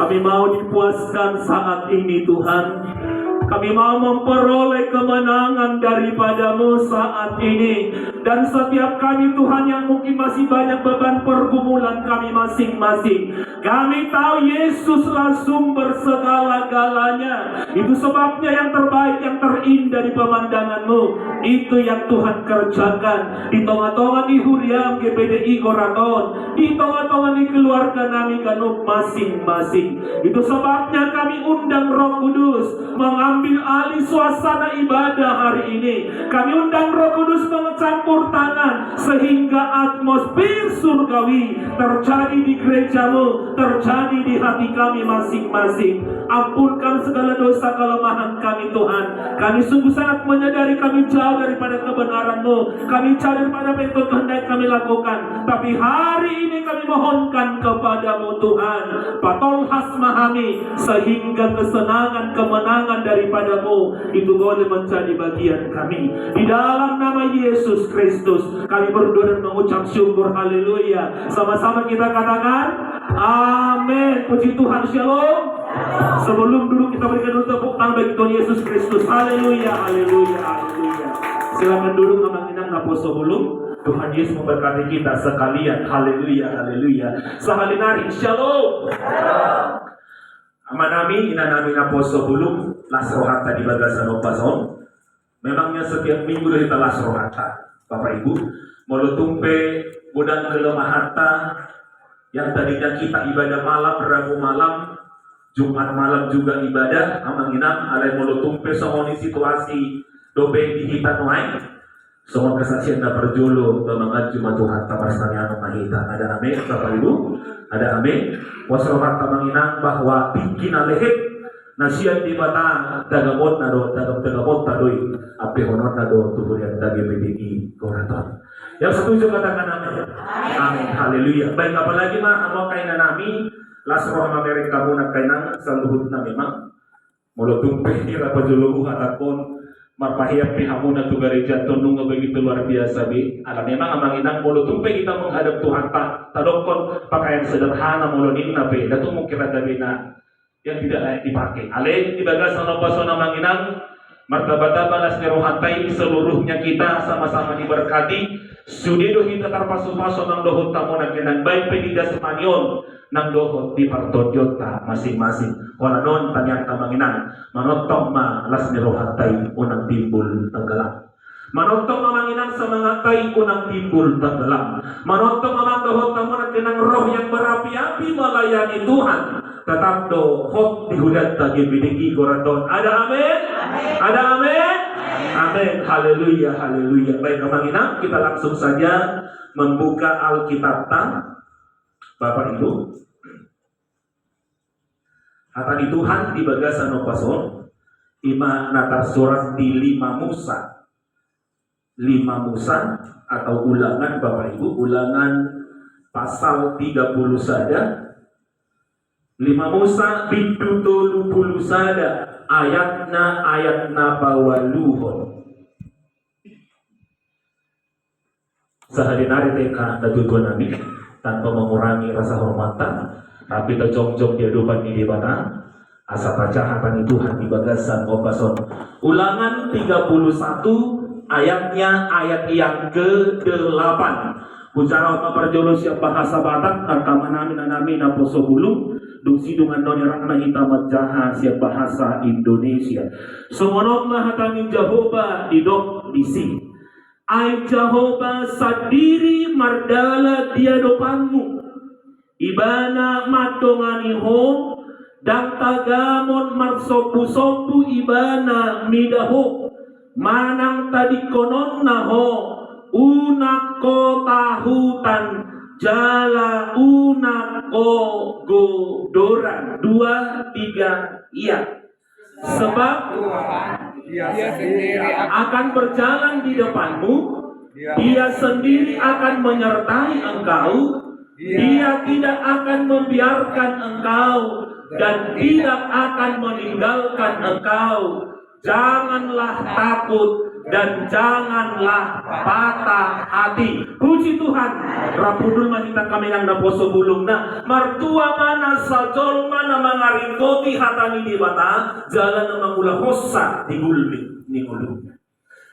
Kami mau dipuaskan saat ini Tuhan. Kami mau memperoleh kemenangan daripadamu saat ini. Dan setiap kami Tuhan yang mungkin masih banyak beban pergumulan kami masing-masing, kami tahu Yesuslah sumber segala-galanya. Itu sebabnya yang terbaik, yang terindah di pemandanganmu, itu yang Tuhan kerjakan di tengah-tengah di Huriam GPDI Goraton, di tengah-tengah di keluarga kami Ganuk masing-masing. Itu sebabnya kami undang Roh Kudus mengambil alih suasana ibadah hari ini. Kami undang Roh Kudus mencampur tangan sehingga atmosfer surgawi terjadi di gerejamu, terjadi di hati kami masing-masing. Ampunkan segala dosa kelemahan kami Tuhan. Kami sungguh sangat menyadari kami jauh daripada kebenaran-Mu. Kami jauh daripada apa yang Tuhan kehendaki kami lakukan. Tapi hari ini kami mohonkan kepadamu Tuhan, patol hasmahami, sehingga kesenangan, kemenangan daripadamu itu boleh menjadi bagian kami. Di dalam nama Yesus Kristus kami berdoa dan mengucap syukur. Haleluya. Sama-sama kita katakan amin. Puji Tuhan. Shalom. Sebelum duduk kita berikan dulu tepuk tangan bagi Tuhan Yesus Kristus. Haleluya, haleluya, haleluya. Silakan duduk ngamanginan naposo bulung. Tuhan Yesus memberkati kita sekalian. Haleluya, haleluya. Sahalinari. Shalom. Amanami inanami naposo bulung lasrohata di bagasan opason. Memangnya setiap minggu dari lasrohata. Bapak Ibu, molutumpe budang kelemahata yang tadinya kita ibadah malam, Rabu malam, Jumat malam juga ibadah, amanginam, alai molutumpe somoni situasi dobe di hitan wae. Semua kesaksian dan perjulu memang Jumat Tuhan taparstanian mahita. Ada amin, Bapak Ibu? Ada amin. Wasrohat tamanginam bahwa bikin alehit nasihat di mata dagamot nado dagamot tadoi api honor nado tubuh yang tadi PDI Goraton. Yang setuju katakan amin. Amin. Haleluya. Baik, apalagi mah mau kainan nami lasroh mamerek kamu nak kainan saluhut na memang molotumpe ni rapajuluhu hatakon marpahiyap pihamuna tu gereja tonung begitu luar biasa bi. Alam memang amanginang molotumpe kita menghadap Tuhan tak tadokon pakaian sederhana molonin nabe datu mungkin ada bina yang tidak layak dipakai. Alih dibagas sana manginang martabata balas nerohantai seluruhnya kita sama-sama diberkati. Sudido kita tarpasu-pasu nang dohot tamu nakinan baik pedida semanyon nang dohot di partodiota masing-masing. Wala non tanyata manginang manotong ma las nerohantai unang timbul tenggelam. Manotong mamanginang sa mga tay unang timbul tenggelam. Manotong mamang dohot tamu nakinan roh yang berapi-api melayani Tuhan. Tetap dohot dihudat tagi bidiki Goraton. Ada amin? Ada amin? Amin. Haleluya, haleluya. Baik, kamanginang, kita langsung saja membuka Alkitab Bapak Ibu. Hatani Tuhan di bagasan opason ima natar surat di 5 Musa atau ulangan Bapak Ibu, ulangan pasal 30 saja. 5 Musa biduto 20 sada ayatna bawaluhon. Sehari-hari teka natutuan nabi tanpa mengurangi rasa hormatan, tapi terjong-jong di hadapan di mana asa pacahatan Tuhan di bagasan opason. Ulangan 31 ayatnya ayat yang ke-8. Pucara apa perjolo siap bahasa Batak kama nami na poso bulung dung sidungan nonerang na hitamat jaha siap bahasa Indonesia. Sumonok mahatangin Jehovah idok disi. Ai Jehovah sadiri mardala dia dopanmu. Ibana matongani ho dang tagamon marsopu-sopu ibana midaho manang tadi konon naho unak ko tahutan jala unak ko godoran 2, 3 iya sebab dia sendiri akan berjalan di depanmu, dia sendiri akan menyertai engkau, dia tidak akan membiarkan engkau dan tidak akan meninggalkan engkau. Janganlah takut dan janganlah patah hati. Puji Tuhan. Rapudul manita kami nang naposo bulungna. Martua mana sajol mana mangaringkoti hatani di bata. Jalan na mangula hosa di gulmi ni ulung.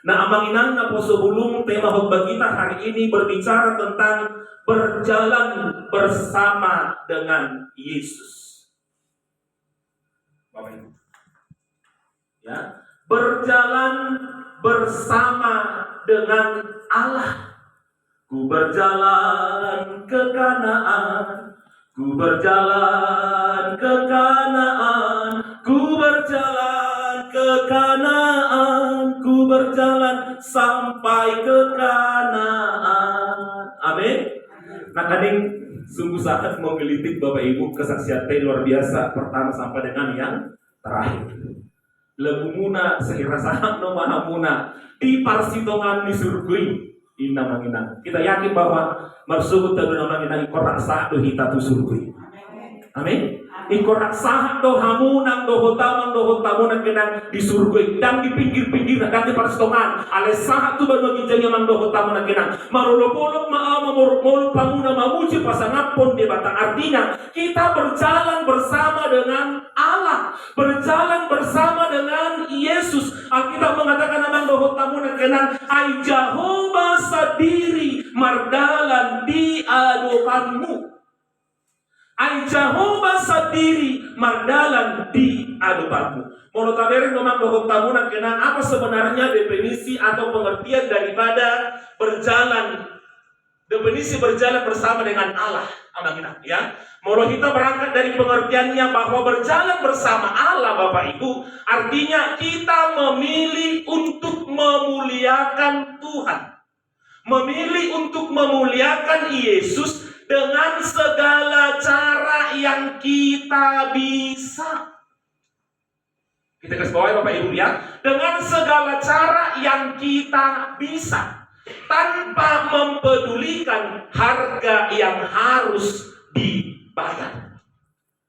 Nah, amanginan naposo bulung tema khotbah kita hari ini berbicara tentang berjalan bersama dengan Yesus. Bapak Ibu. Ya, berjalan bersama dengan Allah. Ku berjalan ke Kanaan, ku berjalan ke Kanaan, ku berjalan ke Kanaan, ku berjalan sampai ke Kanaan. Amin. Nah, kadang sungguh sangat menggelitik Bapak Ibu kesaksian luar biasa pertama sampai dengan yang terakhir. Legumuna sehirasahan no mahamuna di parsitongan di surgui inna manginang. Kita yakin bahwa marsubut tadu manginang korak sah do hita tu surgui. Amin. Ikorak sah do hamunang do hotamunang kenang di surgui dan di pinggir-pinggir dan di parsitongan ale sah tu bermagijanya mang do hotamunang kenang marolopolok maama mormol pamuna mamuji pasangapon de batang. Artinya kita berjalan bersama dengan Allah, berjalan bersama dengan Yesus. Alkitab mengatakan namang dohot tamunan kenang ai Jehovah sadiri mardalan di adopanmu. Ai Jehovah sadiri mardalan di adopanmu. Mau taberin namang dohot tamunan kenang apa sebenarnya definisi atau pengertian daripada berjalan, definisi berjalan bersama dengan Allah. Amin ya. Mau kita berangkat dari pengertiannya bahwa berjalan bersama Allah Bapak Ibu artinya kita memilih untuk memuliakan Tuhan, memilih untuk memuliakan Yesus dengan segala cara yang kita bisa. Kita garis bawahi Bapak Ibu ya, dengan segala cara yang kita bisa, tanpa mempedulikan harga yang harus dibayar.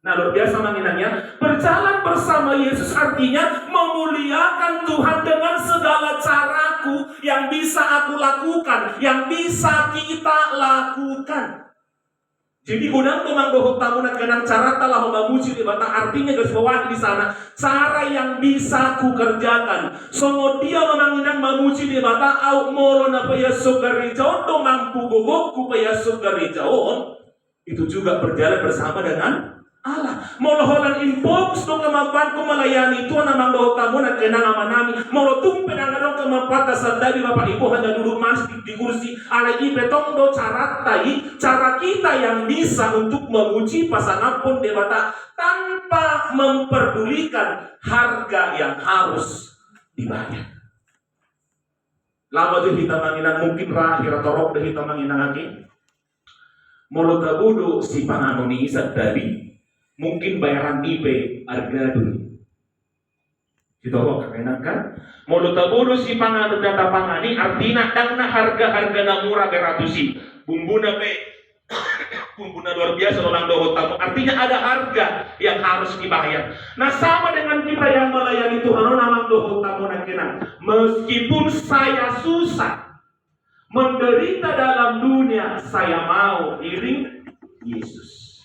Nah, luar biasa manginannya. Berjalan bersama Yesus artinya memuliakan Tuhan dengan segala caraku yang bisa aku lakukan, yang bisa kita lakukan. Jadi gudang tumang dohot tamu nak kenang cara telah memuji di batang artinya garis bawah di sana cara yang bisa ku kerjakan. Songo dia memanginang memuji di batang au moro na payasuk garijau do mampu gogok ku payasuk garijau. Itu juga berjalan bersama dengan Allah. Moloholan infokus do kemampuan ku melayani Tuhan namang dohot tamu nak kenang amanami. Molo tumpe nangadong kemampuan sandali Bapak Ibu hanya duduk masjid di kursi alai betong do cara kita yang bisa untuk memuji pasangan pun debata tanpa memperdulikan harga yang harus dibayar. Lama je kita manginang mungkin rahir atau rok deh kita manginang lagi. Molo kabudu si panganoni isat tadi mungkin bayaran IP harga dulu. Kita kok kemenak kan? Molo tabodo si pangano data pangani artinya dangna harga na murah beratusi. Bumbuna bumbuna luar biasa orang dohot tamu. Artinya ada harga yang harus dibayar. Nah, sama dengan kita yang melayani Tuhan namang dohot tamu nakena. Meskipun saya susah menderita dalam dunia, saya mau iring Yesus.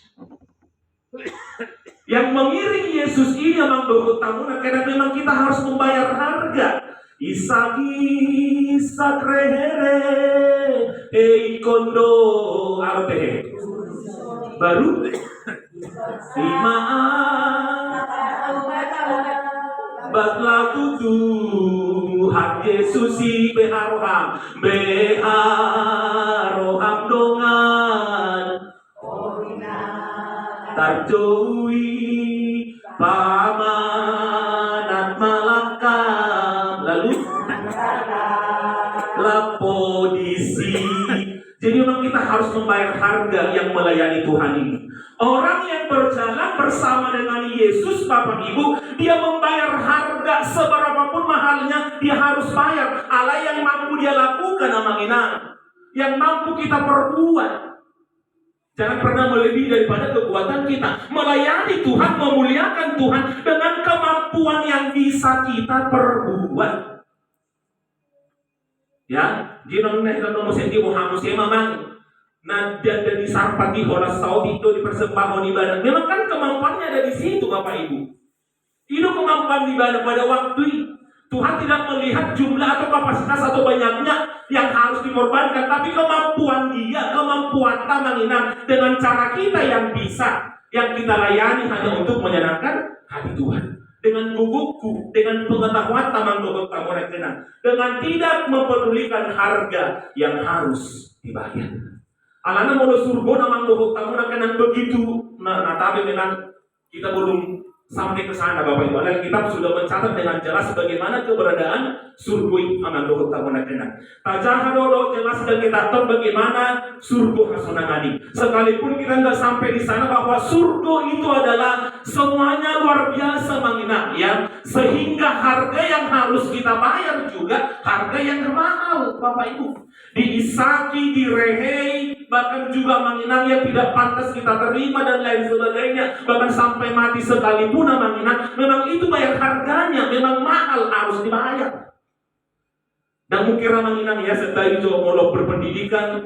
Yang mengiring Yesus ini memang dohot tamu karena memang kita harus membayar harga. Isagi sakrehere kondo arte baru imaan batla Tuhan Yesus beharoham dongan tarjui pamanat malakam lalu lapodisi. Jadi memang kita harus membayar harga yang melayani Tuhan ini. Orang yang berjalan bersama dengan Yesus, Bapak Ibu, dia membayar harga seberapapun mahalnya, dia harus bayar. Allah yang mampu dia lakukan, amanginang, yang mampu kita perbuat. Jangan pernah melebihi daripada kekuatan kita. Melayani Tuhan, memuliakan Tuhan dengan kemampuan yang bisa kita perbuat. Ya, jinong na ilang mo sa hindi mo hamos siya mamang na di sarpati horas saudi itu dipersembahkan ibadah. Memang kan kemampuannya ada di situ, Bapak Ibu. Itu kemampuan ibadah pada waktu Tuhan tidak melihat jumlah atau kapasitas atau banyaknya yang harus dikorbankan, tapi kemampuan dia, kemampuan tamanginang dengan cara kita yang bisa, yang kita layani hanya untuk menyenangkan hati Tuhan. Dengan guguku, dengan pengetahuan tamang guguk tamunan kenang, dengan tidak mempedulikan harga yang harus dibayar. Alana mau surga namang guguk tamunan kenang begitu. Nah tapi memang kita belum sampai ke sana, Bapak Ibu. Alkitab sudah mencatat dengan jelas bagaimana keberadaan surga amang guguk tamunan kenang. Tajaha dodo jelas dan kita tahu bagaimana surga hasunangani. Sekalipun kita nggak sampai di sana, bahwa surga itu adalah semuanya luar biasa menginap, ya, sehingga harga yang harus kita bayar juga harga yang mahal, Bapak Ibu. Diisaki, direhei, bahkan juga menginap yang tidak pantas kita terima dan lain sebagainya, bahkan sampai mati sekalipun menginap, memang itu bayar harganya, memang mahal harus dibayar. Dan mungkin menginap ya setelah itu mau berpendidikan,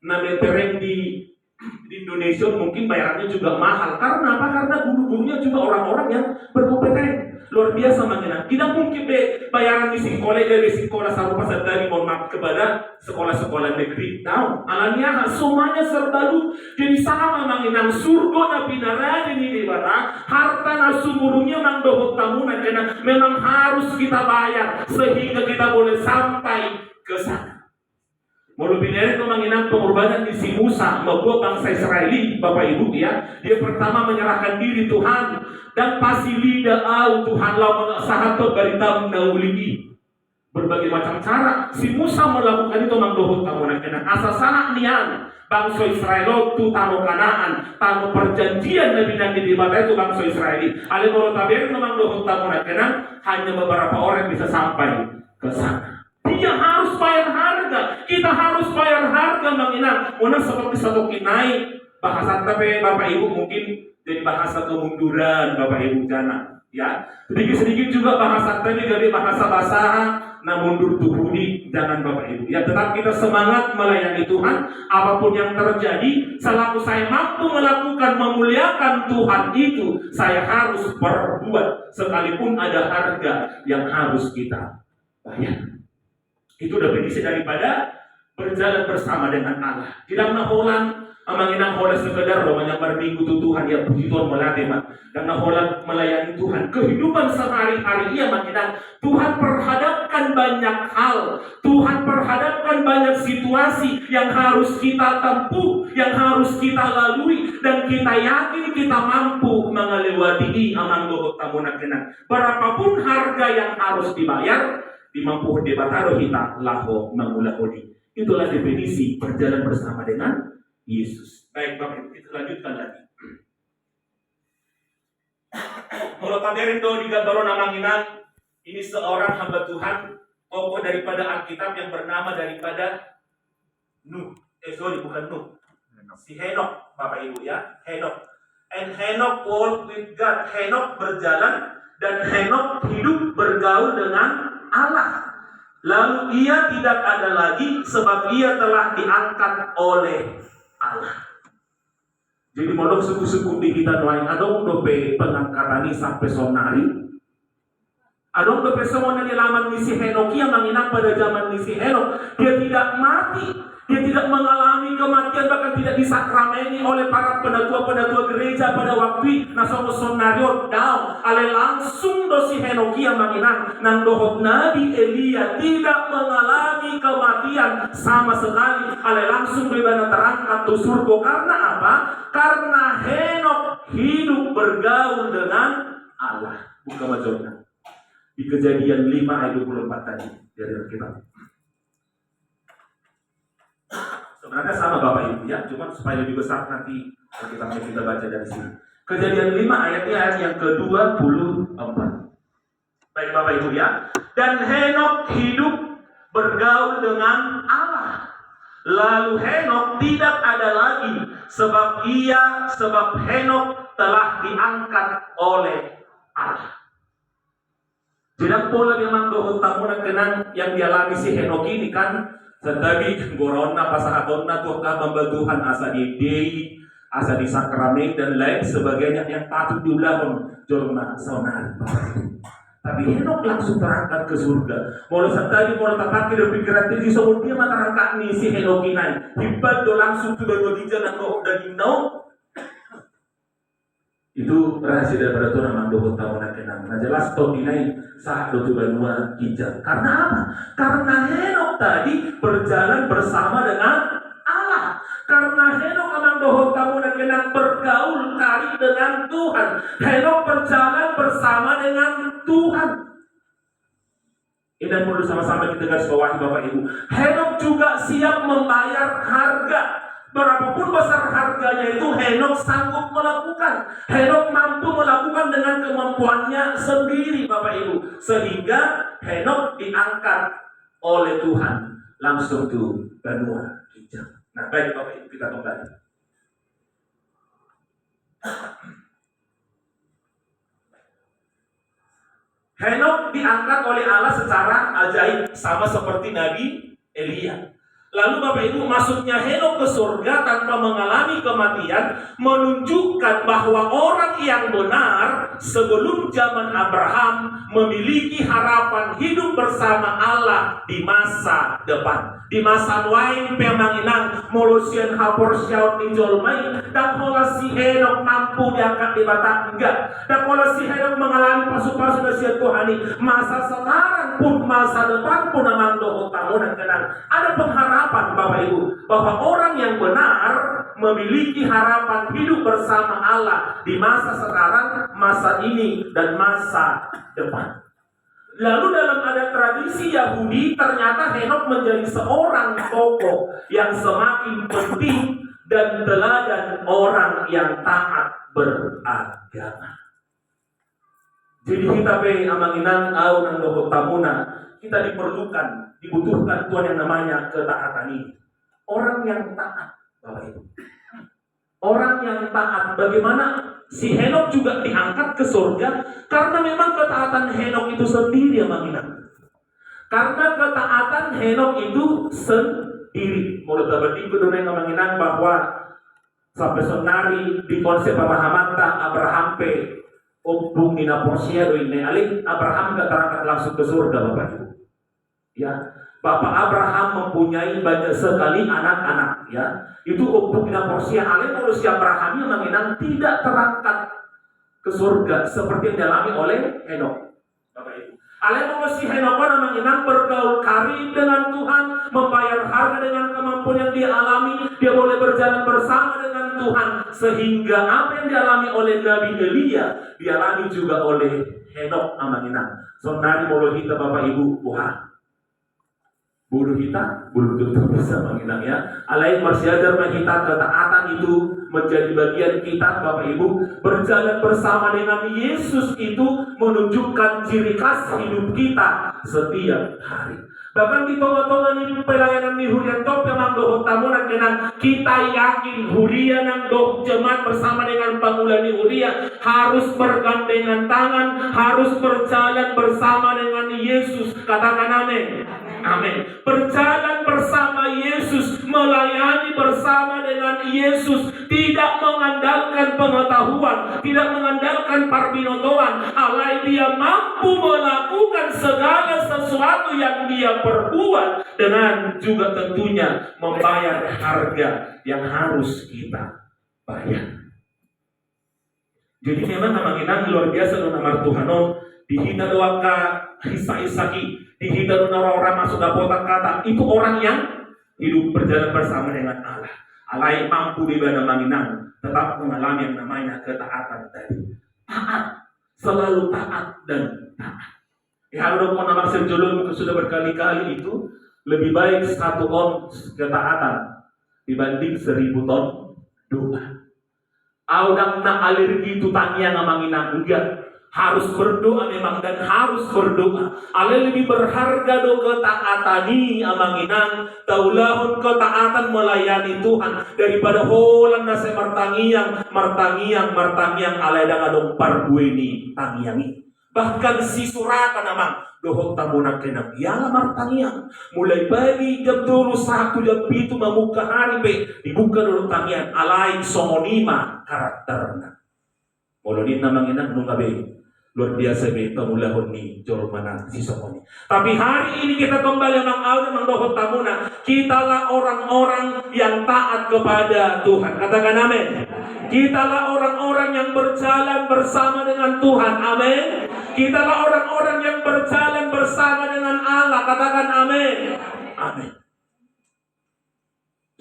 nametereng di Indonesia mungkin bayarannya juga mahal. Karena apa? Karena guru-gurunya juga orang-orang yang berkompeten. Luar biasa mengenang. Tidak mungkin bayaran di sekolah sarupa dari mohon maaf kepada sekolah-sekolah negeri. Tahu? Alanya semuanya serbalut. Jadi sama mengenang surga na pinarani ini bara. Harta na sumurungnya nang dohot tamunan karena memang harus kita bayar sehingga kita boleh sampai ke sana. Mau lebih dari itu mengenang pengorbanan di si Musa membuat bangsa Israeli, Bapak Ibu, ya. Dia pertama menyerahkan diri Tuhan dan pasti lidah Tuhan lau mengasahat berita mendahului berbagai macam cara si Musa melakukan itu mangdohut tamunan kenang asa sanak nian bangsa Israel tu tanu Kanaan tanu perjanjian Nabi di mata itu bangsa Israeli. Ale mau tabirin mangdohut tamunan kenang hanya beberapa orang bisa sampai ke sana. Dia harus bayar harga. Kita harus bayar harga menginang. Mana seperti satu kinai bahasa tapi Bapak Ibu mungkin jadi bahasa kemunduran Bapak Ibu jana. Ya, sedikit-sedikit juga bahasa tadi jadi bahasa nah mundur tuhuni jangan Bapak Ibu. Ya, tetap kita semangat melayani Tuhan. Apapun yang terjadi, selaku saya mampu melakukan memuliakan Tuhan itu, saya harus berbuat sekalipun ada harga yang harus kita bayar. Itu definisi daripada berjalan bersama dengan Allah. Tidak naholan amanginang hola sekedar romanya berminggu Tuhan ya puji Tuhan melatih mak. Dan naholan melayani Tuhan. Kehidupan sehari-hari ia menginang Tuhan perhadapkan banyak hal. Tuhan perhadapkan banyak situasi yang harus kita tempuh, yang harus kita lalui, dan kita yakin kita mampu melewati amang gogok tamunan kenang. Berapapun harga yang harus dibayar, dimampu debataro kita laho mengulaholi. Itulah definisi berjalan bersama dengan Yesus. Baik Bapak Ibu, kita lanjutkan lagi. Kalau kaderin do di Gabaro namanginan, ini seorang hamba Tuhan, tokoh daripada Alkitab yang bernama daripada Nuh. Bukan Nuh. Si Henok, Bapak Ibu ya, Henok. And Henok walked with God. Henok berjalan dan Henok hidup bergaul dengan Allah. Lalu ia tidak ada lagi sebab ia telah diangkat oleh Allah. Jadi modok suku-suku di kita lain adong dope pengangkatan ini sampai sonari. Adong bepesemon na nilaman ni si Henok yang manginang pada zaman ni si Henok. Dia tidak mati, dia tidak mengalami kematian, bahkan tidak disakrameni oleh para penatua-penatua gereja pada waktu nasomo sonario daw. Ale langsung do si Henok yang manginang nang dohot Nabi Elia tidak mengalami kematian sama sekali. Ale langsung bebana terangkat ke surga. Karena apa? Karena Henok hidup bergaul dengan Allah. Buka wajahnya di Kejadian 5 ayat 24 tadi dari Alkitab. Sebenarnya sama Bapak Ibu ya, cuma supaya lebih besar nanti Alkitabnya kita baca dari sini. Kejadian 5 ayatnya ayat yang ke-24. Baik Bapak Ibu ya. Dan Henok hidup bergaul dengan Allah. Lalu Henok tidak ada lagi sebab Henok telah diangkat oleh Allah. Tidak pola memang dohot tamunan kenang yang dialami si Henok ini kan. Tetapi gorona pasahagona tuh membantuhan asa di dei, asa di sakramen dan lain sebagainya yang patut diulang jorma sonal. Tapi Henok langsung terangkat ke surga. Mau tadi mau tepat di pikiran tinggi sebelum dia terangkat nih si Henok ini. Hibat do langsung tuh dua jalan doh dan inau. Itu rahasia daripada Tuhan memang dohot tamunan kenang. Nah jelas toh dinai saat do dua kijang. Karena apa? Karena Henok tadi berjalan bersama dengan Allah. Karena Henok memang dohot tamunan kenang bergaul kari dengan Tuhan. Henok berjalan bersama dengan Tuhan. Ini perlu sama-sama kita garis bawahi Bapak Ibu. Henok juga siap membayar harga. Berapapun besar harganya itu Henok sanggup melakukan. Henok mampu melakukan dengan kemampuannya sendiri Bapak Ibu. Sehingga Henok diangkat oleh Tuhan langsung ke benua hijau. Nah baik Bapak Ibu kita kembali. Henok diangkat oleh Allah secara ajaib sama seperti Nabi Elia. Lalu Bapak Ibu masuknya Henok ke surga tanpa mengalami kematian menunjukkan bahwa orang yang benar sebelum zaman Abraham memiliki harapan hidup bersama Allah di masa depan. Di masa lain pemanginang molusian hapor syaut ninjol main dan kalau si Henok mampu diangkat di bata enggak. Dan kalau si Henok mengalami pasu-pasu dari Tuhani masa sekarang pun masa depan pun namang dohot tamu dan kenang. Ada pengharapan Bapak Ibu bahwa orang yang benar memiliki harapan hidup bersama Allah di masa sekarang, masa ini dan masa depan. Lalu dalam adat tradisi Yahudi ternyata Henok menjadi seorang tokoh yang semakin penting dan teladan orang yang taat beragama. Jadi kita amanginan au nang dohot tamuna, kita dibutuhkan Tuhan yang namanya ketaatan ini. Orang yang taat, Bapak Ibu. Orang yang taat, bagaimana si Henok juga diangkat ke surga karena memang ketaatan Henok itu sendiri yang mengingat. Karena ketaatan Henok itu sendiri. Menurut Bapak Ibu yang mengingat bahwa sampai sonari di konsep pemahaman Abraham pe obung ina porsia do ini alih Abraham gak terangkat langsung ke surga Bapak Ibu. Ya, Bapak Abraham mempunyai banyak sekali anak-anak ya. Itu obuknya porsia alih manusia Abraham yang menginang tidak terangkat ke surga seperti yang dialami oleh Henok. Bapak Ibu. Alih manusia Henok menginang bergaul karib dengan Tuhan, membayar harga dengan kemampuan yang dia alami, dia boleh berjalan bersama dengan Tuhan sehingga apa yang dialami oleh Nabi Elia dialami juga oleh Henok menginang. Sonari molo kita Bapak Ibu Tuhan. Bulu kita belum tentu bisa menginang ya. Alain masyajar kita ketaatan itu menjadi bagian kita Bapak Ibu. Berjalan bersama dengan Yesus itu menunjukkan ciri khas hidup kita setiap hari. Bahkan di tengah-tengah ini pelayanan di hurian top yang doh tamunan kenang kita yakin hurian yang doh jemaat bersama dengan pangulani huria harus bergandengan tangan, harus berjalan bersama dengan Yesus. Katakan amin. Amin. Berjalan bersama Yesus, melayani bersama dengan Yesus, tidak mengandalkan pengetahuan, tidak mengandalkan parbinotoan. Alai dia mampu melakukan segala sesuatu yang dia perbuat, dengan juga tentunya membayar harga yang harus kita bayar. Jadi memang nama luar biasa nama Tuhan. Dihina doaka Isa-Isaki, dihina orang-orang masuk ke kotak kata, itu orang yang hidup berjalan bersama dengan Allah. Allah yang mampu di mana manginang, tetap mengalami yang namanya ketaatan tadi. Taat, selalu taat dan taat. Ya, kalau mau nama sejolong sudah berkali-kali itu, lebih baik 1 on ketaatan dibanding 1000 ton doa. Audang na alergi itu tanya ngamanginang enggak. Harus berdoa memang dan harus berdoa. Ale lebih berharga do ketaatani amanginang taulahun ketaatan melayani Tuhan daripada holan nase martangiang ale dangadong parbueni tangiangi. Bahkan si suraka namang dohot tamunak kenang yala martangiang mulai pagi jam 1 jam 7 mamuka hari pe dibuka dulu tangian alain songonima karakterna. Molonin namang inang nung gabi luar biasa be pamulahon ni jormana si Somoni. Tapi hari ini kita kembali mengdohot tamuna. Kitalah orang-orang yang taat kepada Tuhan. Katakan amin. Kitalah orang-orang yang berjalan bersama dengan Tuhan. Amin. Kitalah orang-orang yang berjalan bersama dengan Allah. Katakan amin. Amin.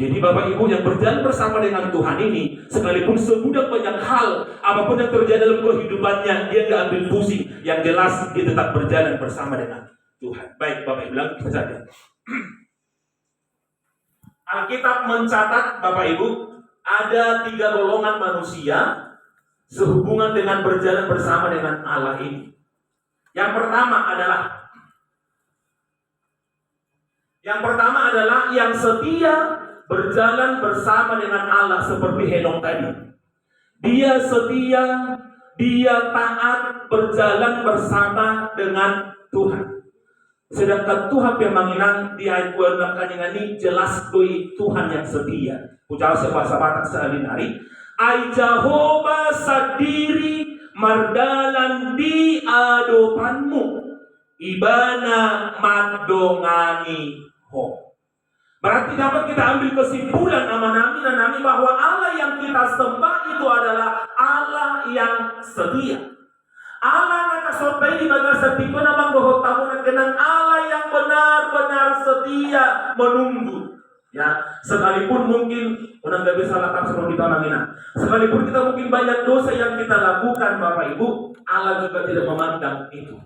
Jadi Bapak Ibu yang berjalan bersama dengan Tuhan ini, sekalipun semudah banyak hal, apapun yang terjadi dalam kehidupannya, dia tidak ambil pusing. Yang jelas dia tetap berjalan bersama dengan Tuhan. Baik Bapak Ibu, kita saja. Alkitab mencatat Bapak Ibu, ada 3 golongan manusia sehubungan dengan berjalan bersama dengan Allah ini. Yang pertama adalah yang setia berjalan bersama dengan Allah seperti Henok tadi. Dia setia, dia taat berjalan bersama dengan Tuhan. Sedangkan Tuhan pemanginan di ayat 26 ini jelas doi Tuhan yang setia. Ucap sebahasa Batak sehalin hari. Ai Jehovah sadiri mardalan di adopanmu ibana madongani ho. Berarti dapat kita ambil kesimpulan nami bahwa Allah yang kita sembah itu adalah Allah yang setia. Allah nakasopai di bagas setiku namang dohot tamu kenang Allah yang benar-benar setia menunggu. Ya, sekalipun mungkin orang gak bisa lakukan seperti kita mangina. Sekalipun kita mungkin banyak dosa yang kita lakukan Bapak Ibu, Allah juga tidak memandang itu.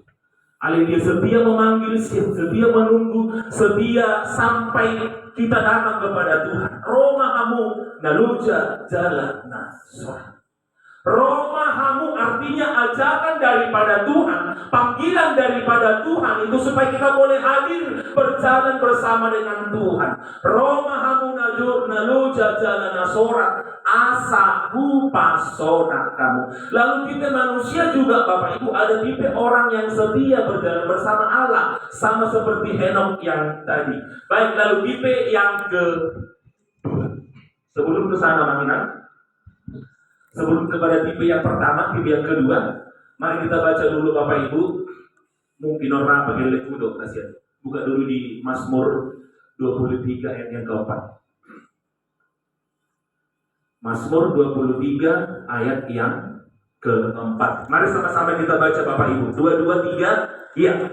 Allah dia setia memanggil, setia menunggu, setia sampai kita datang kepada Tuhan. Roma kamu naluja jalan nasrani. Roma kamu artinya ajakan daripada Tuhan, panggilan daripada Tuhan itu supaya kita boleh hadir berjalan bersama dengan Tuhan. Roma kamu naluja jalan nasrani asa hupasona kamu. Lalu tipe manusia juga Bapak Ibu ada tipe orang yang setia berjalan bersama Allah, sama seperti Henok yang tadi. Baik, lalu tipe yang kedua. Sebelum ke sana Manginang, sebelum kepada tipe yang pertama, tipe yang kedua, mari kita baca dulu Bapak Ibu. Mungkin orang pakai lekudo kasihan. Buka dulu di Mazmur 23 ayat yang keempat. Mazmur 23 ayat yang keempat. Mari sama-sama kita baca Bapak Ibu. 2, 2, 3, iya.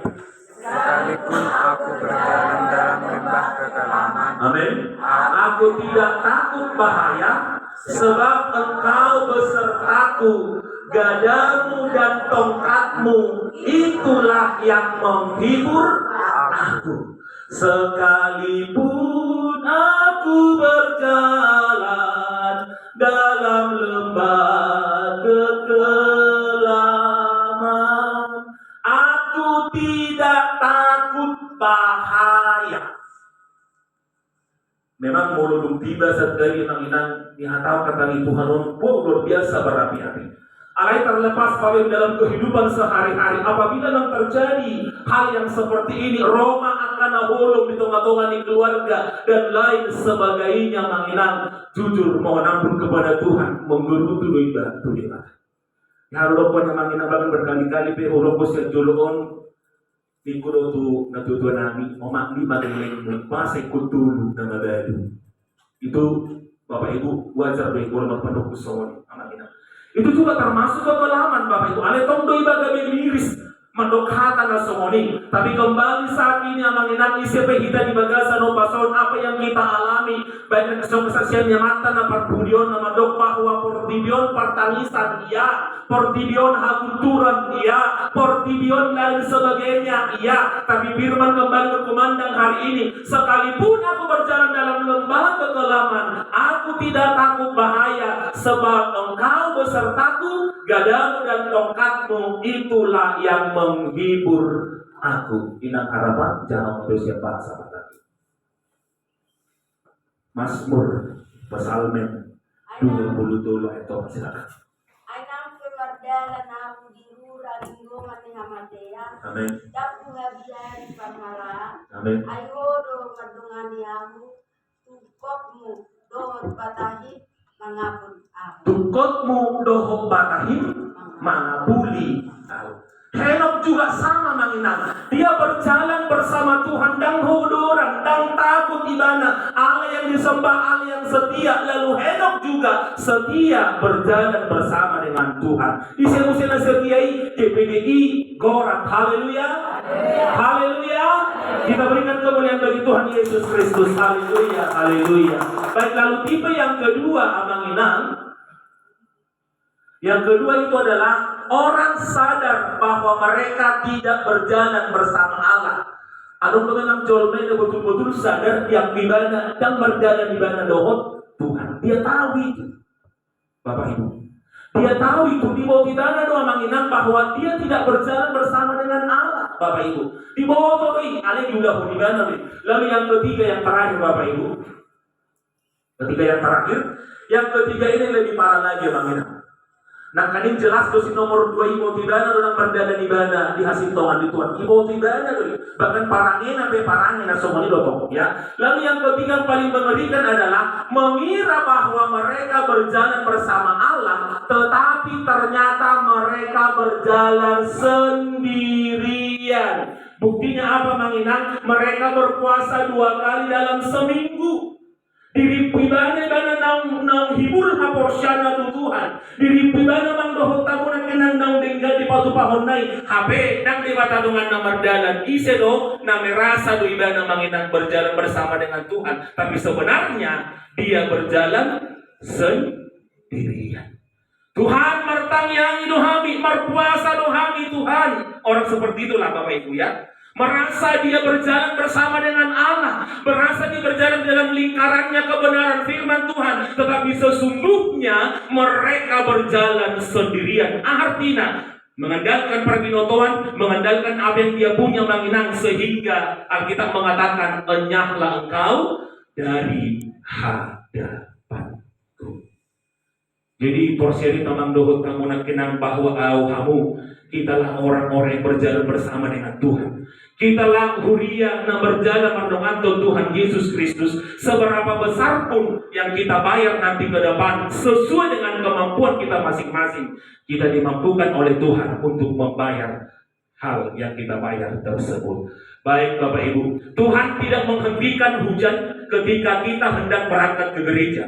Sekalipun aku berjalan dalam lembah kekelaman, Amin. Aku tidak takut bahaya, sebab Engkau besertaku. Gadamu dan tongkatmu, itulah yang menghibur aku. Sekalipun aku berjalan dalam lembah kekelaman, aku tidak takut bahaya. Memang muludung tiba sekali inang dihatau kata Tuhan luar biasa berapi-api. Alai terlepas dalam kehidupan sehari-hari, apabila memang terjadi hal yang seperti ini, Roma karena hulung di tengah-tengah di keluarga dan lain sebagainya manginang. Jujur mohon ampun kepada Tuhan menggerutu ibadah tu dia. Ya rupanya manginang bahkan berkali-kali pe urupos yang juluon di kudo tu natutuan nami omak di mageleng pasai kutulu nama dadu. Itu Bapak Ibu wajar bagi kurang penuh kusoni manginang. Itu juga termasuk kekelaman Bapak Ibu. Ale tong doi baga miris mendokhatan na somoni. Tapi kembali saat ini manginang isipe kita di bagasa no pason apa yang kita alami baik kesaksian yang mata na parpudion na mandok bahwa portibion partangisan iya, portibion hagunturan iya, portibion lain sebagainya iya. Tapi firman kembali berkumandang hari ini, sekalipun aku berjalan dalam lembah kekelaman, aku tidak takut bahaya, sebab engkau besertaku, gadamu dan tongkatmu itulah yang menghibur aku. Inang harapan jangan untuk siapa sahabat lagi. Mazmur Psalmen 20 itu silakan. Ainam kemardalan aku dirura lingkungan ni hamatea. Amin. Dapu ngabiari pangala. Amin. Ayo do madungani aku. Tukokmu dohot batahi mangapun aku. Tukotmu dohok batahim mangapuli aku. Henok juga sama manginang. Dia berjalan bersama Tuhan dan huduran dan takut di mana Allah yang disembah, Allah yang setia. Lalu Henok juga setia berjalan bersama dengan Tuhan. Isi-isi setiai GPDI Gorat. Haleluya. Haleluya. Kita berikan kemuliaan bagi Tuhan Yesus Kristus. Haleluya. Haleluya. Baik, lalu tipe yang kedua manginang. Yang kedua itu adalah orang sadar bahwa mereka tidak berjalan bersama Allah. Anu mengenang jolme betul-betul sadar yang di mana dan berjalan di mana dohot Tuhan. Dia tahu itu, Bapak Ibu. Dia tahu itu di bawah tidana doa manginang bahwa dia tidak berjalan bersama dengan Allah, Bapak Ibu. Di bawah itu ale juga di mana. Lalu yang ketiga yang terakhir Bapak Ibu. Yang ketiga ini lebih parah lagi manginang. Nah kanin jelas dosi nomor 2 ibu tidana orang berdana di mana di hasil tongan di Tuhan ibu tidana doi bahkan parangin sampai parangin nah semua ini dotong ya. Lalu yang ketiga yang paling mengerikan adalah mengira bahwa mereka berjalan bersama Allah, tetapi ternyata mereka berjalan sendirian. Buktinya apa manginang? Mereka berpuasa 2 kali dalam seminggu. Diri pribadi bana nang hibur haporsyana tu Tuhan. Diri pribadi mang dohot tamu nang kenang nang denggal di patu pahon nai. Habe nang di batadungan nang merdalan. Ise do na merasa do ibana manginang berjalan bersama dengan Tuhan. Tapi sebenarnya dia berjalan sendirian. Tuhan mertangyangi dohami, merpuasa dohami Tuhan. Orang seperti itulah Bapak Ibu ya. Merasa dia berjalan bersama dengan Allah, merasa dia berjalan dalam lingkarannya kebenaran firman Tuhan, tetapi sesungguhnya mereka berjalan sendirian. Artinya mengandalkan perbinotoan, mengandalkan apa yang dia punya manginang, sehingga Alkitab mengatakan enyahlah engkau dari hadapanku. Jadi porsi tamang dohot kamu nak kenang bahwa kamu kitalah orang-orang yang berjalan bersama dengan Tuhan. Kitalah huria na berjalan mendengankan Tuhan Yesus Kristus. Seberapa besar pun yang kita bayar nanti ke depan, sesuai dengan kemampuan kita masing-masing, kita dimampukan oleh Tuhan untuk membayar hal yang kita bayar tersebut. Baik Bapak Ibu, Tuhan tidak menghentikan hujan ketika kita hendak berangkat ke gereja.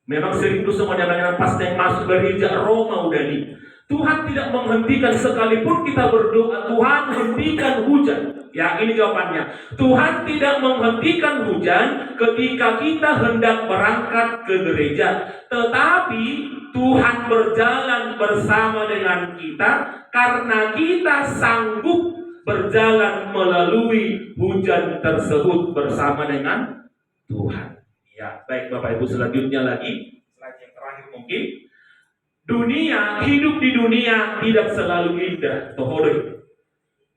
Memang sering itu semuanya dengan pas yang masuk gereja Roma udah nih. Tuhan tidak menghentikan sekalipun kita berdoa, Tuhan hentikan hujan. Ya, ini jawabannya. Tuhan tidak menghentikan hujan ketika kita hendak berangkat ke gereja. Tetapi Tuhan berjalan bersama dengan kita karena kita sanggup berjalan melalui hujan tersebut bersama dengan Tuhan. Ya, baik Bapak Ibu, selanjutnya lagi, slide yang terakhir mungkin. Hidup di dunia tidak selalu indah. Tohoroi.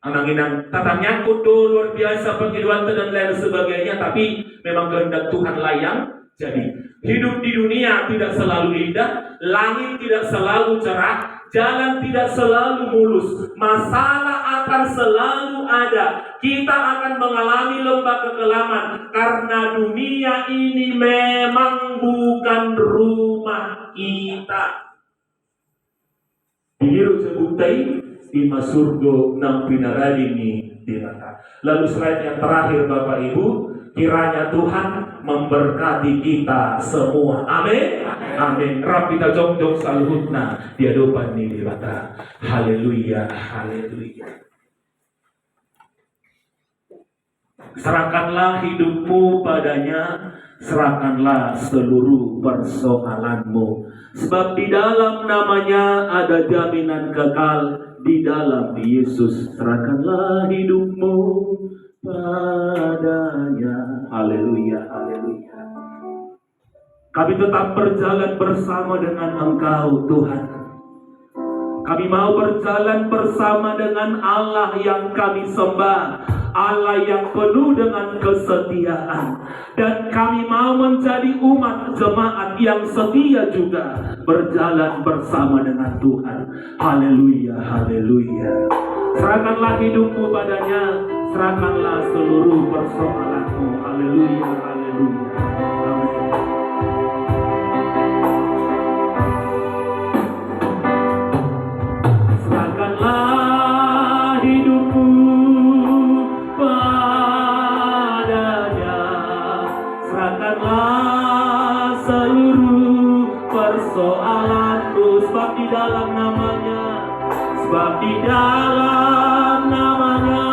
Anang-inang tata nyangkut luar biasa penghidupan dan lain sebagainya, tapi memang kehendak Tuhan lah yang jadi. Hidup di dunia tidak selalu indah, langit tidak selalu cerah, jalan tidak selalu mulus, masalah akan selalu ada. Kita akan mengalami lembah kekelaman karena dunia ini memang bukan rumah kita. Dihirup sebutai di masurgo nang pinaradini di mata. Lalu slide yang terakhir Bapak Ibu, kiranya Tuhan memberkati kita semua. Amin. Amin. Rap kita jong-jong saluhutna di hadapan di mata. Haleluya. Haleluya. Serahkanlah hidupmu padanya, serahkanlah seluruh persoalanmu. Sebab di dalam namanya ada jaminan kekal, di dalam Yesus. Serahkanlah hidupmu padanya. Haleluya, haleluya. Kami tetap berjalan bersama dengan Engkau Tuhan. Kami mau berjalan bersama dengan Allah yang kami sembah, Allah yang penuh dengan kesetiaan. Dan kami mau menjadi umat jemaat yang setia juga, berjalan bersama dengan Tuhan. Haleluya, haleluya. Serahkanlah hidupmu padanya, serahkanlah seluruh persoalanmu. Haleluya, haleluya. Amin. Serahkanlah hidupmu padanya, serahkanlah seluruh persoalanmu. Sebab di dalam namanya, sebab di dalam namanya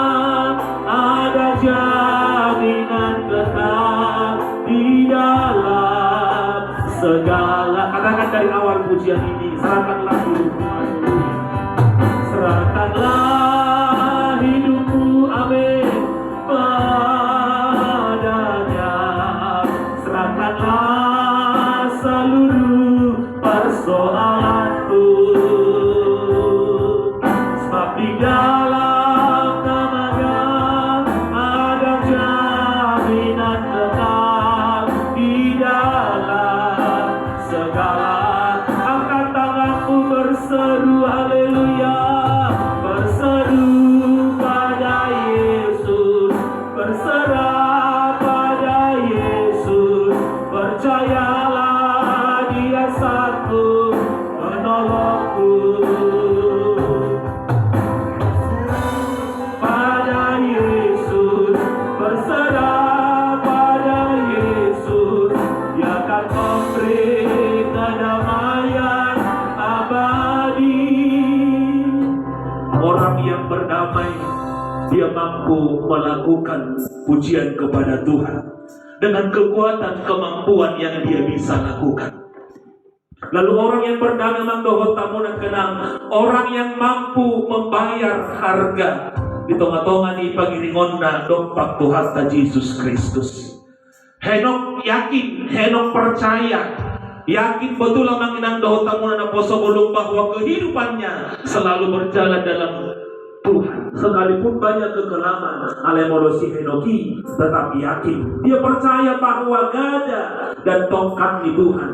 ada jaminan kekal, di dalam segala. Katakan dari awal pujian ini, serahkanlah hidupmu. Serahkanlah hidupmu, amin, padanya. Serahkanlah seluruh persoalanmu. Sebab di dalam namanya ada jaminan kekal, di dalam segala. Angkat tanganmu berseru haleluya, berseru pada Yesus, berserah pada Yesus. Percayalah Dia satu menolongku. Pada Yesus, berserah pada Yesus, Dia akan memberi kedamaian abadi. Orang yang berdamai, dia mampu melakukan pujian kepada Tuhan dengan kekuatan kemampuan yang dia bisa lakukan. Lalu orang yang berdamai mangdohot tamu dan kenang, orang yang mampu membayar harga di tengah-tengah di pangiringonna dompak Tuhan Yesus Kristus. Henok yakin, Henok percaya, yakin betul ang inang dohot tamu na poso bulong bahwa kehidupannya selalu berjalan dalam Tuhan. Sekalipun banyak kekelaman, alemolosi Henoki tetap yakin. Dia percaya bahwa gada dan tongkat di Tuhan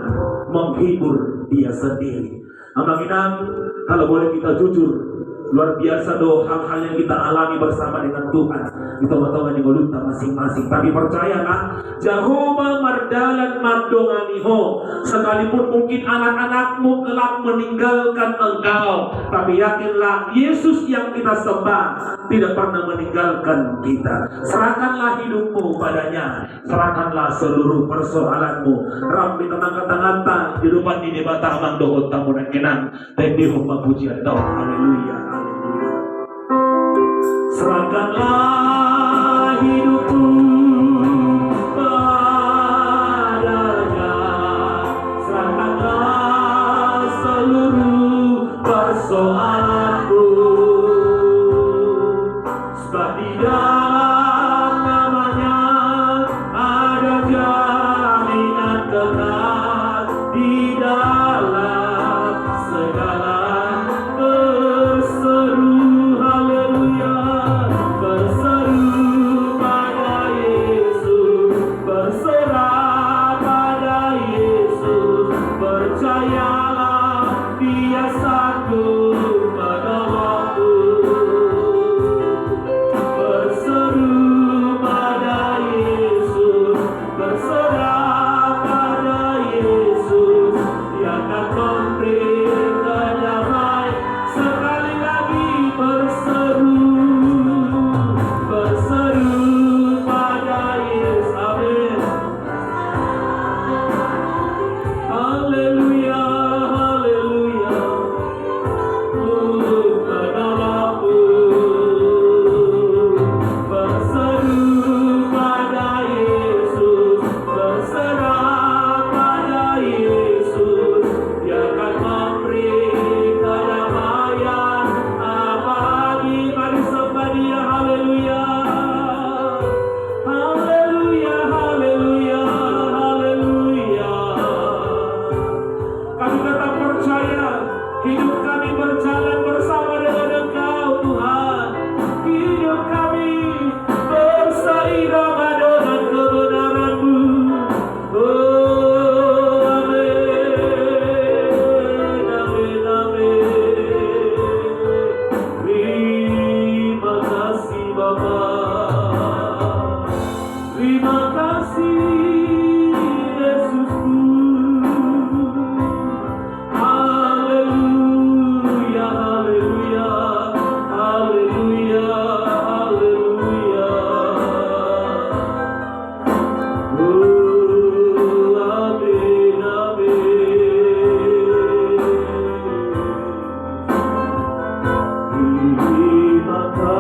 menghibur dia sendiri. Amin. Kalau boleh kita jujur, luar biasa doh hal-hal yang kita alami bersama dengan Tuhan di tengah-tengah di golunta masing-masing. Tapi percayalah, Jehovah mardalan mandonganiho, sekalipun mungkin anak-anakmu kelak meninggalkan engkau, tapi yakinlah Yesus yang kita sembah tidak pernah meninggalkan kita. Serahkanlah hidupmu padanya, serahkanlah seluruh persoalanmu. Rabbi tenang kata-kata di depan ini batang mandohot tamu dan kenang dan dihormat pujian doa. Haleluya. Serahkanlah hidupku padanya, serahkanlah seluruh persoalanmu. Sebab di dalam namanya ada jaminan kekal, di dalam segala persoalan.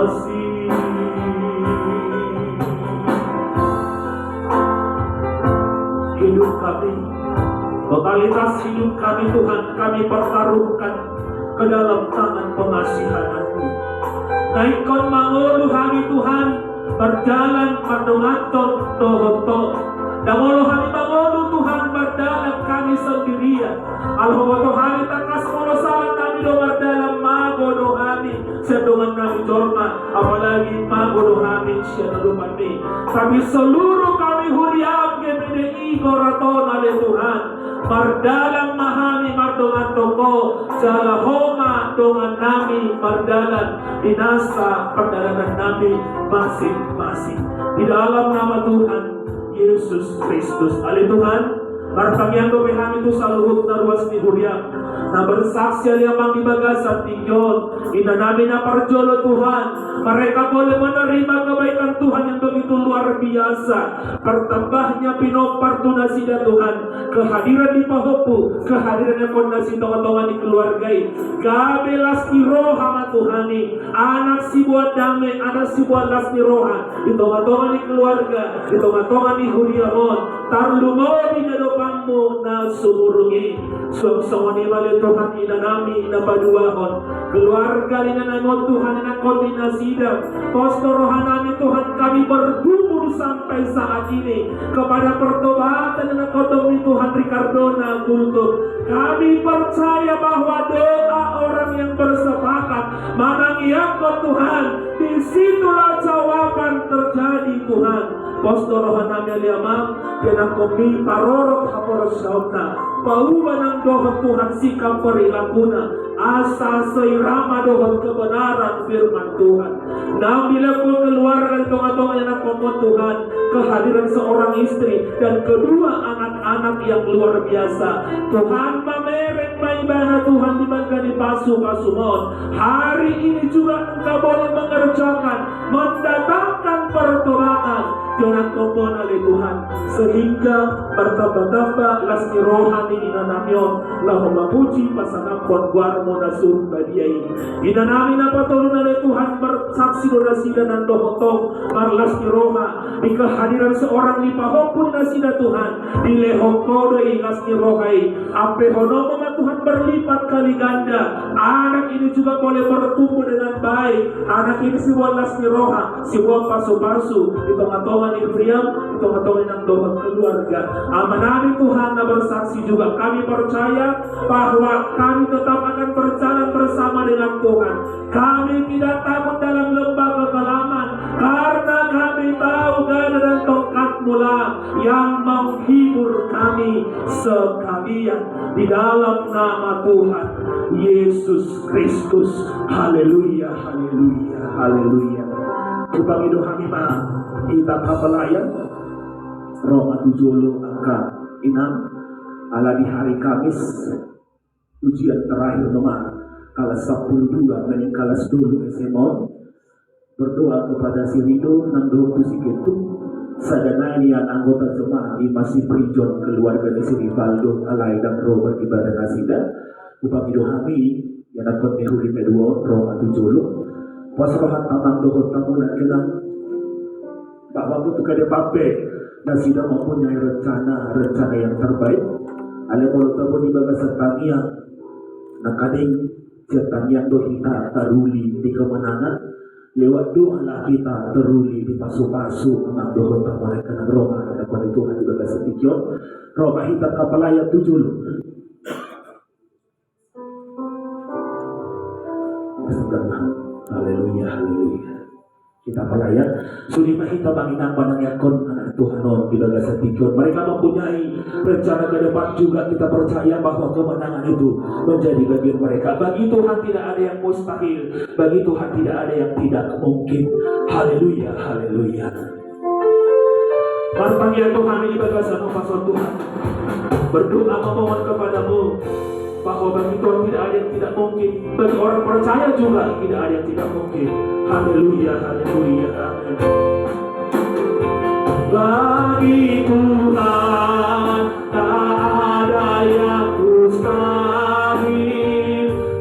kasih. Hidup kami, totalitas hidup kami Tuhan, kami pertaruhkan ke dalam tangan pengasihan-Mu. Naikkan mangulu kami Tuhan, berjalan madongaton dohoto. Damolo kami mangulu Tuhan, berdalam kami sendirian. Alhoboto kami takas molo salat kami do berdalam magodo kami. Sedongan kami jorma, apalagi magodo kami siya nadumani. Tapi seluruh kami huriam GPDI koraton ale Tuhan. Mardalang mahami mardongan toko jala homa dongan nami mardalan dinasa perdalanan nami masing-masing di dalam nama Tuhan Yesus Kristus. Ale Tuhan, martangyan do kami tu sa luhut na ruas ni huriam na bersaksi aliamang ibagasan tingyon ina namin na parjolo Tuhan, mereka boleh menerima kebaikan Tuhan yang begitu luar biasa. Pertambahnya pinopartuna sida Tuhan, kehadiran di pahopu, kehadiran yang fondasi tonga-tonga di keluargai gabelas ni roha ma Tuhani, anak si buat damai, anak si buat las ni roha di tonga-tonga di keluarga, di tonga-tonga di huriamon tarlumo di nadopangmu na sumurungi suang-suang ni balik Tuhan ina nami ina paduahon keluarga ina namon Tuhan ina koordinasi dan posto rohanami Tuhan kami bergumul sampai saat ini kepada pertobatan ina kodong ni Tuhan Ricardona Kultur. Kami percaya bahwa doa orang yang bersepakat manangiakon Tuhan, disitulah jawaban terjadi Tuhan. Posto rohanami aliamang kena komi parorok haporos sauna pauba ng dohon Tuhan sikap perilakuna asa seirama dohon kebenaran firman Tuhan. Nah bila ko keluarga tonga-tonga yang komon Tuhan, kehadiran seorang istri dan kedua anak-anak yang luar biasa. Tuhan mamerek maibana Tuhan dibangkani pasu-pasumon. Hari ini juga Engkau boleh mengerjakan, mendatangkan pertobatan dengan kompon oleh Tuhan sehingga bertambah-tambah lasni rohani inanamyon lahu mapuji pasangapon guarmo na surbadiay inanami na patulun oleh Tuhan bersaksi donasi dan dohotong marlasni roha di kehadiran seorang di pahopun nasida Tuhan di lehokodoi lasni rohai ape honomo ma Tuhan berlipat kali ganda. Anak ini juga boleh bertumbuh dengan baik. Anak ini sebuah lasni roha, sebuah pasu-pasu di tengah-tengah ni Priam, di tengah-tengah ng dohot keluarga. Amanami Tuhan na bersaksi juga kami percaya bahwa kami tetap akan berjalan bersama dengan Tuhan. Kami tidak takut dalam lembah kekelaman karena kami tahu gada dan tongkat mula yang menghibur kami sekalian di dalam nama Tuhan Yesus Kristus. Haleluya, haleluya, haleluya. Upang idohami ma kita kapalayan Roma 7 angka 6 ala di hari Kamis ujian terakhir nomor kalas 12 dan kalas 2 SMA berdoa kepada si Rido nang doa si Ketu sadanani yang anggota jemaah di masih prijon keluarga di si Rivaldo alai dan Robert ibadah nasida upang idohami yang dapat mehuri kedua Roma 7 wasrohat tamang dohot tamu dan kenang bahwa itu kada pape dan sudah mempunyai rencana yang terbaik. Ale kalau tahu di bagas setania, nak kading setania do kita teruli di kemenangan lewat doa lah kita teruli di pasu-pasu nak doa mereka nak Roma ada pada Tuhan di bagas setikion Roma kita kapalaya 7. Haleluya, haleluya. Kita pelayan suri mahita banginan panangyakon anak Tuhan di bagas setikion. Mereka mempunyai rencana ke depan juga. Kita percaya bahwa kemenangan itu menjadi bagian mereka. Bagi Tuhan tidak ada yang mustahil, bagi Tuhan tidak ada yang tidak mungkin. Haleluya, haleluya. Panggilan Tuhan ini bagas sama pasal Tuhan berdoa memohon kepadamu bahwa bagi Tuhan tidak ada yang tidak mungkin, bagi orang percaya juga tidak ada yang tidak mungkin. Haleluya, haleluya, amin. Bagi Tuhan tak ada yang mustahil,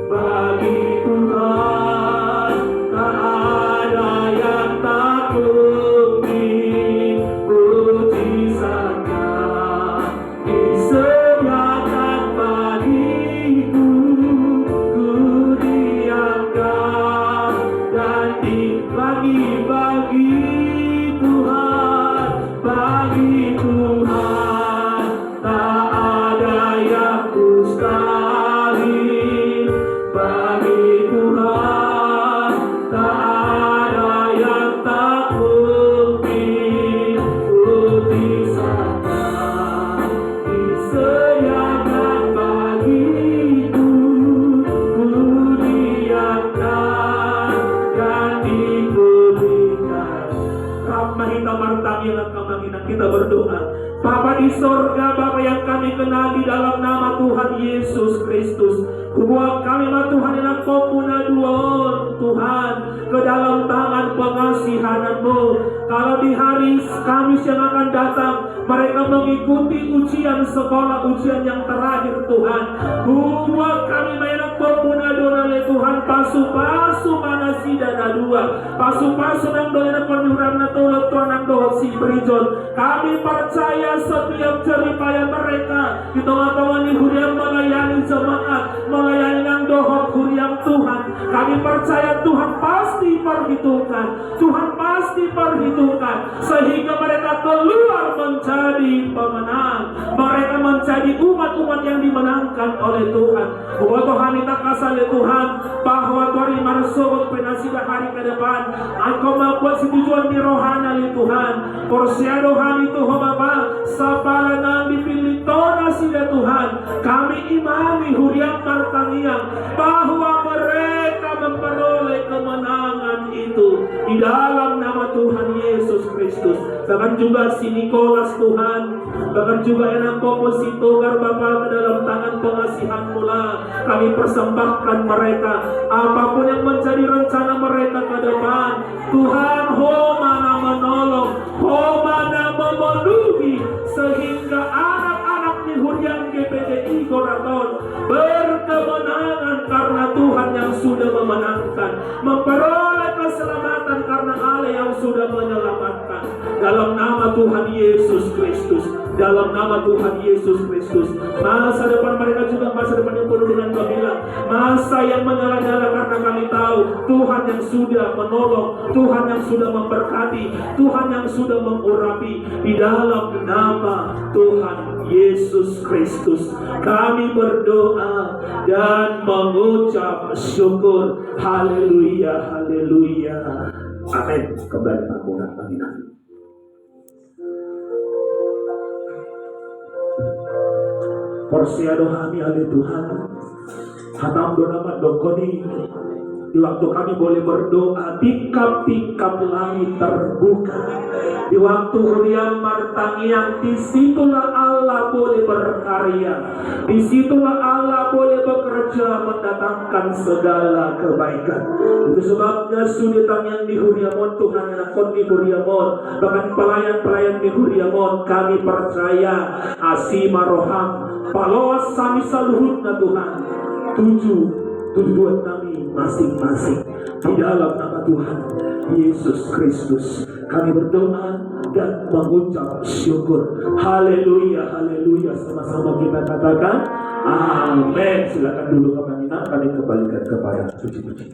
bagi Tuhan tak ada bagi Tuhan, tak ada yang mustahil. Bagi Tuhan tak ada yang tak mungkin. Putih sana disediakan bagiku, kudiamkan dan diberikan. Ramahita martangilan kemangginan, kita berdoa. Bapa di sorga, Bapa yang kami kenal di dalam nama Tuhan Yesus Kristus, hubungan kami sama Tuhan yang kau punya duon Tuhan ke dalam tangan pengasihan-Mu. Kalau di hari Kamis yang akan datang mereka mengikuti ujian sekolah, ujian yang terakhir Tuhan, hubungan kami mainan kau punya duon oleh Tuhan, pasu-pasu mana si dana dua, pasu-pasu nang doa penyuram na tolong Tuhan nang doa si prijon. Kami percaya setiap jeripaya mereka di tengah-tengah ini huriam melayani jemaat, melayani yang dohok huriam Tuhan. Kami percaya Tuhan pasti perhitungkan, Tuhan pasti perhitungkan, sehingga mereka keluar menjadi pemenang. Mereka menjadi umat-umat yang dimenangkan oleh Tuhan. Bahwa Tuhan kita kasih Tuhan, bahwa Tuhan marsuk penasihat hari ke depan, Engkau membuat si tujuan di rohani Tuhan. Porsiado hari itu Bapa, sapala nang dipilih tonasi Tuhan. Kami imani huriam martangiang bahwa mereka memperoleh kemenangan itu di dalam nama Tuhan Yesus Kristus. Bahkan juga si Nikolas Tuhan, bahkan juga anak komposito Bapa ke dalam tangan pengasihan mula. Kami persembahkan mereka, apapun yang menjadi rencana mereka ke depan, Tuhan mana menolong, mana memenuhi, sehingga anak-anak di hurian GPDI Goraton berkemenangan karena Tuhan yang sudah memenangkan, memperoleh keselamatan karena Allah yang sudah menyelamatkan. Dalam nama Tuhan Yesus Kristus, dalam nama Tuhan Yesus Kristus, masa depan mereka juga masa depan yang penuh dengan gemilang, masa yang menyala-nyala karena kami tahu Tuhan yang sudah menolong, Tuhan yang sudah memberkati, Tuhan yang sudah mengurapi. Di dalam nama Tuhan Yesus Kristus kami berdoa dan mengucap syukur. Haleluya, haleluya, amin. Kembali panggungan panggilan. Porsiado kami oleh Tuhan, hatam doa dokoni. Di waktu kami boleh berdoa, tingkap-tingkap langit terbuka. Di waktu huriam martangiang, disitulah Allah boleh berkarya. Disitulah Allah boleh bekerja mendatangkan segala kebaikan. Itu sebabnya sulitan yang di huriamon Tuhan yang akon di huriamon, bahkan pelayan-pelayan di huriamon, kami percaya asima roham paloas sami saluhut na Tuhan. Tujuan kami masing-masing di dalam nama Tuhan Yesus Kristus kami berdoa dan mengucap syukur. Haleluya, haleluya. Sama-sama kita katakan amin. Silakan dulu kami kembalikan kepada puji-puji.